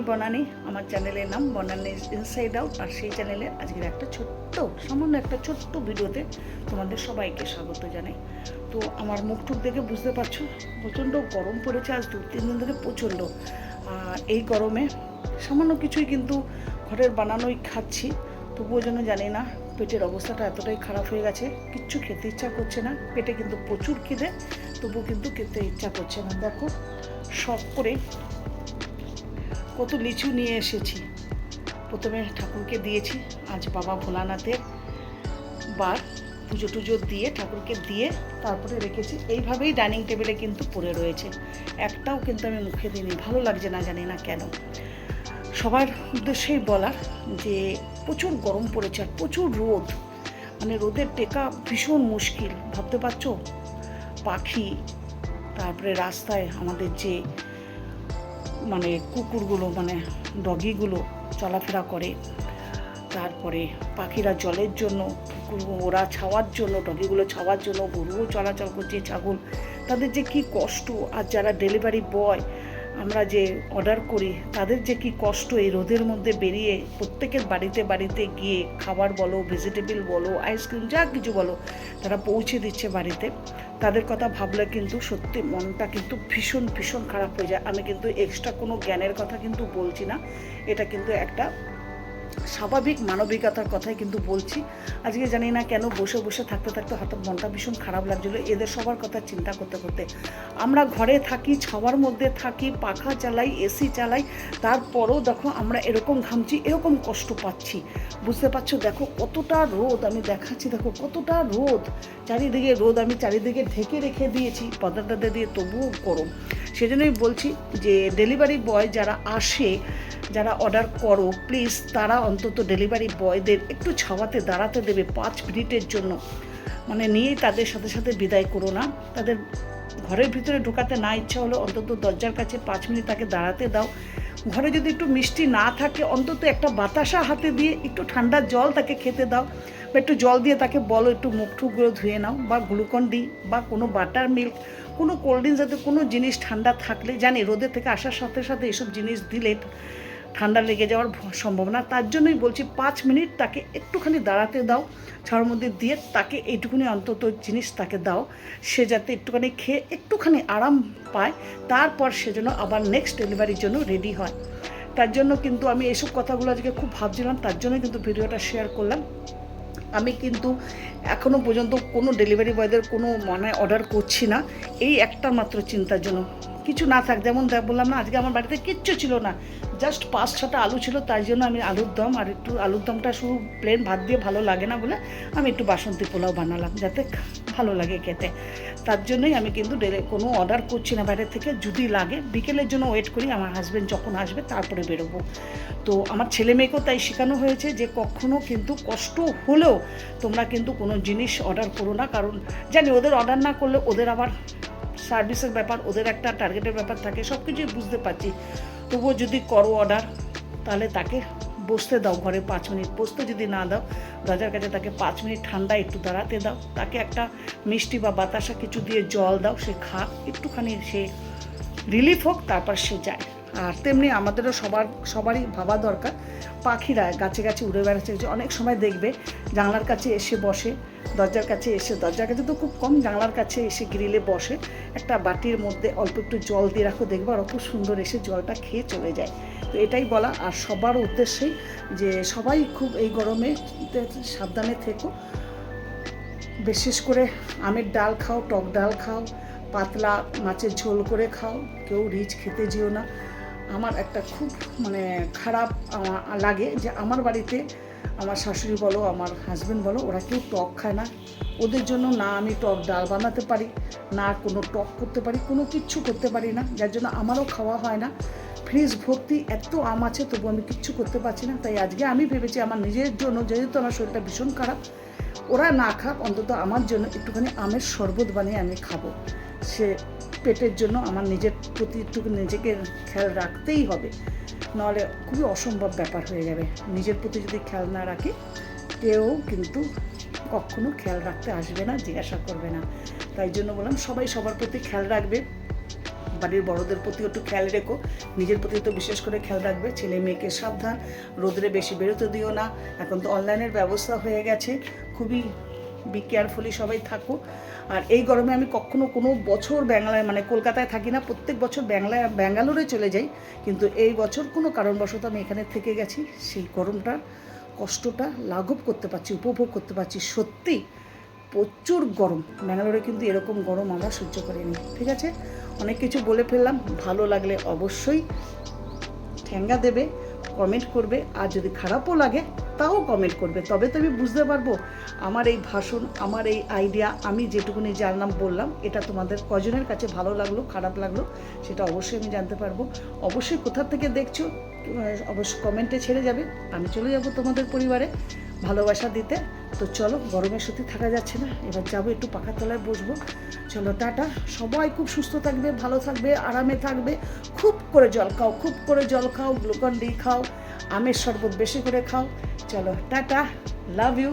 বনানী, আমার চ্যানেলের নাম বনানী ইনসাইড আউট। আর সেই চ্যানেলে আজকের একটা সামান্য একটা ছোট্ট ভিডিওতে তোমাদের সবাইকে স্বাগত জানাই। তো আমার মুখটুক দেখে বুঝতে পারছো প্রচণ্ড গরম পড়েছে আজ 2-3 দিন ধরে প্রচণ্ড। আর এই গরমে সামান্য কিছুই কিন্তু ঘরের বানানোই খাচ্ছি, তবুও যেন জানি না পেটের অবস্থাটা এতটাই খারাপ হয়ে গেছে, কিচ্ছু খেতে ইচ্ছা করছে না। পেটে কিন্তু প্রচুর খিদে, তবুও কিন্তু খেতে ইচ্ছা করছে না। দেখো শখ করে কত লিচু নিয়ে এসেছি, প্রথমে ঠাকুরকে দিয়েছি। আজ বাবা ভোলানাথের বার, পুজো টুজো দিয়ে ঠাকুরকে দিয়ে তারপরে রেখেছি। এইভাবেই ডাইনিং টেবিলে কিন্তু পড়ে রয়েছে, একটাও কিন্তু আমি মুখে দিইনি। ভালো লাগছে না, জানি না কেন। সবার উদ্দেশ্যেই বলা যে প্রচুর গরম পড়েছে আর প্রচুর রোদ, মানে রোদের টেকা ভীষণ মুশকিল। ভাবতে পারছো পাখি, তারপরে রাস্তায় আমাদের যে মানে কুকুরগুলো মানে ডগিগুলো চলাফেরা করে, তারপরে পাখিরা জলের জন্য, ওরা ছাওয়ার জন্য, ডগিগুলো ছাওয়ার জন্য, গরুও চলাচল করছে, ছাগল, তাদের যে কি কষ্ট। আর যারা ডেলিভারি বয় আমরা যে অর্ডার করি, তাদের যে কি কষ্ট এই রোদের মধ্যে বেরিয়ে প্রত্যেকের বাড়িতে বাড়িতে গিয়ে খাবার বলো, ভেজিটেবল বলো, আইসক্রিম যা কিছু বলো তারা পৌঁছে দিচ্ছে বাড়িতে। তাদের কথা ভাবলে কিন্তু সত্যি মনটা কিন্তু ভীষণ ভীষণ খারাপ হয়ে যায়। আমি কিন্তু এক্সট্রা কোনো জ্ঞানের কথা কিন্তু বলছি না, এটা কিন্তু একটা স্বাভাবিক মানবিকতার কথাই কিন্তু বলছি। আজকে জানি না কেন বসে বসে থাকতে থাকতে হঠাৎ মনটা ভীষণ খারাপ লাগছিলো এদের সবার কথা চিন্তা করতে করতে। আমরা ঘরে থাকি, ছাওয়ার মধ্যে থাকি, পাখা চালাই, এসি চালাই, তারপরও দেখো আমরা এরকম ঘামছি, এরকম কষ্ট পাচ্ছি। বুঝতে পারছো? দেখো কতটা রোদ, আমি দেখাচ্ছি, দেখো কতটা রোদ, চারিদিকে রোদ। আমি চারিদিকে ঢেকে রেখে দিয়েছি পর্দাটা দিয়ে, তবুও গরম। সেজন্যই বলছি যে ডেলিভারি বয় যারা আসে, যারা অর্ডার করো, প্লিজ তারা অন্তত ডেলিভারি বয়দের একটু ছাওয়াতে দাঁড়াতে দেবে 5 মিনিটের জন্য। মানে নিয়েই তাদের সাথে সাথে বিদায় করো না। তাদের ঘরের ভিতরে ঢোকাতে না ইচ্ছা হলো অন্তত দরজার কাছে 5 মিনিট তাকে দাঁড়াতে দাও। ঘরে যদি একটু মিষ্টি না থাকে, অন্তত একটা বাতাসা হাতে দিয়ে একটু ঠান্ডা জল তাকে খেতে দাও, বা একটু জল দিয়ে তাকে বলো একটু মুখ টুকগুলো ধুয়ে নাও, বা গ্লুকন ডি বা কোনো বাটার মিল্ক, কোনো কোল্ড ড্রিঙ্কস, যাতে কোনো জিনিস ঠান্ডা থাকলে, জানি রোদের থেকে আসার সাথে সাথে এসব জিনিস দিলে ঠান্ডা লেগে যাওয়ার সম্ভাবনা। তার জন্যই বলছি 5 মিনিট তাকে একটুখানি দাঁড়াতে দাও, ছাওয়ার মধ্যে দিয়ে তাকে এইটুকুনি অন্তত জিনিস তাকে দাও, সে যাতে একটুখানি খেয়ে একটুখানি আরাম পায়, তারপর সে যেন আবার নেক্সট ডেলিভারির জন্য রেডি হয়। তার জন্য কিন্তু আমি এইসব কথাগুলো আজকে খুব ভাবছিলাম, তার জন্যই কিন্তু ভিডিওটা শেয়ার করলাম। আমি কিন্তু এখনও পর্যন্ত কোনো ডেলিভারি বয়দের কোনো মানে অর্ডার করছি না, এই একটা মাত্র চিন্তার জন্য। কিছু না থাক, যেমন বললাম না, আজকে আমার বাড়িতে কিচ্ছু ছিল না, জাস্ট 5-6টা আলু ছিল, তাই জন্য আমি আলুর দম, আর একটু আলুর দমটা শুধু প্লেন ভাত দিয়ে ভালো লাগে না বলে আমি একটু বাসন্তী পোলাও বানালাম, যাতে ভালো লাগে খেতে। তার জন্যই আমি কিন্তু কোনো অর্ডার করছি না বাইরে থেকে। যদি লাগে বিকেলের জন্য ওয়েট করি, আমার হাজব্যান্ড যখন আসবে তারপরে বেরোবো। তো আমার ছেলে মেয়েকেও তাই শেখানো হয়েছে যে কখনও কিন্তু কষ্ট হলেও তোমরা কিন্তু কোনো জিনিস অর্ডার করো না, কারণ জানি ওদের অর্ডার না করলে ওদের আবার সার্ভিসের ব্যাপার, ওদের একটা টার্গেটের ব্যাপার থাকে, সব কিছুই বুঝতে পারছি। তবুও যদি করো অর্ডার, তাহলে তাকে বসতে দাও ঘরে 5 মিনিট। বসতে যদি না দাও, দরজার কাছে তাকে 5 মিনিট ঠান্ডা একটু দাঁড়াতে দাও, তাকে একটা মিষ্টি বা বাতাসা কিছু দিয়ে জল দাও, সে খাক, একটুখানি সে রিলিফ হোক, তারপর সে যায়। আর তেমনি আমাদেরও সবারই ভাবা দরকার, পাখিরা গাছে গাছে উড়ে বেড়াচ্ছে, অনেক সময় দেখবে জানলার কাছে এসে বসে, দরজার কাছে তো খুব কম, জানলার কাছে এসে গ্রিলে বসে, একটা বাটির মধ্যে অল্প একটু জল দিয়ে রাখো, দেখবে আর খুব সুন্দর এসে জলটা খেয়ে চলে যায়। তো এটাই বলা, আর সবার উদ্দেশ্যেই যে সবাই খুব এই গরমে সাবধানে থেকো। বিশেষ করে আমের ডাল খাও, টক ডাল খাও, পাতলা মাছের ঝোল করে খাও, কেউ রিচ খেতে যেও না। আমার একটা খুব মানে খারাপ লাগে যে আমার বাড়িতে আমার শাশুড়ি বলো, আমার হাজব্যান্ড বলো, ওরা কেউ টক খায় না। ওদের জন্য না আমি টক ডাল বানাতে পারি, না কোনো টক করতে পারি, কোনো কিচ্ছু করতে পারি না, যার জন্য আমারও খাওয়া হয় না। ফ্রিজ ভর্তি এত আম আছে, তবু আমি কিচ্ছু করতে পারছি না। তাই আজকে আমি ভেবেছি আমার নিজের জন্য, যেহেতু আমার শরীরটা ভীষণ খারাপ, ওরা না খাক, অন্তত আমার জন্য একটুখানি আমের শরবত বানিয়ে আমি খাবো। সে পেটের জন্য আমার নিজের প্রতি একটু নিজেকে খেয়াল রাখতেই হবে, নাহলে খুবই অসম্ভব ব্যাপার হয়ে যাবে। নিজের প্রতি যদি খেয়াল না রাখি, কেউ কিন্তু কখনো খেয়াল রাখতে আসবে না, জিজ্ঞাসা করবে না। তাই জন্য বললাম সবাই সবার প্রতি খেয়াল রাখবে, বাড়ির বড়দের প্রতিও একটু খেয়াল রেখো, নিজের প্রতি তো বিশেষ করে খেয়াল রাখবে। ছেলে মেয়েকে সাবধান, রোদরে বেশি বেরোতে দিও না। এখন তো অনলাইনের ব্যবস্থা হয়ে গেছে, খুবই বি কেয়ারফুলি সবাই থাকো। আর এই গরমে আমি কখনো কোনো বছর বাংলায় মানে কলকাতায় থাকি না, প্রত্যেক বছর ব্যাঙ্গালোরে চলে যাই, কিন্তু এই বছর কোনো কারণবশত আমি এখানে থেকে গেছি। সেই গরমটার কষ্টটা লাঘব করতে পারছি, উপভোগ করতে পারছি। সত্যি প্রচুর গরম, ব্যাঙ্গালোরে কিন্তু এরকম গরম আমরা সহ্য করিনি। ঠিক আছে, অনেক কিছু বলে ফেললাম, ভালো লাগলে অবশ্যই ঠ্যাঙ্গা দেবে, কমেন্ট করবে, আর যদি খারাপও লাগে তাও কমেন্ট করবে, তবে তো আমি বুঝতে পারবো আমার এই ভাষণ, আমার এই আইডিয়া, আমি যেটুকুনি জানলাম বললাম, এটা তোমাদের কজনের কাছে ভালো লাগলো খারাপ লাগলো সেটা অবশ্যই আমি জানতে পারবো। অবশ্যই কোথা থেকে দেখছো অবশ্যই কমেন্টে ছেড়ে যাবে, আমি চলে যাব তোমাদের পরিবারে ভালোবাসা দিতে। তো চলো, গরমের সত্যি থাকা যাচ্ছে না, এবার যাবো একটু পাখার তলায় বসবো। চলো টাটা, সবাই খুব সুস্থ থাকবে, ভালো থাকবে, আরামে থাকবে। খুব করে জল খাও, খুব করে জল খাও, গ্লুকন ডি খাও, আমের শরবত বেশি করে খাও। চলো টাটা, লাভ ইউ।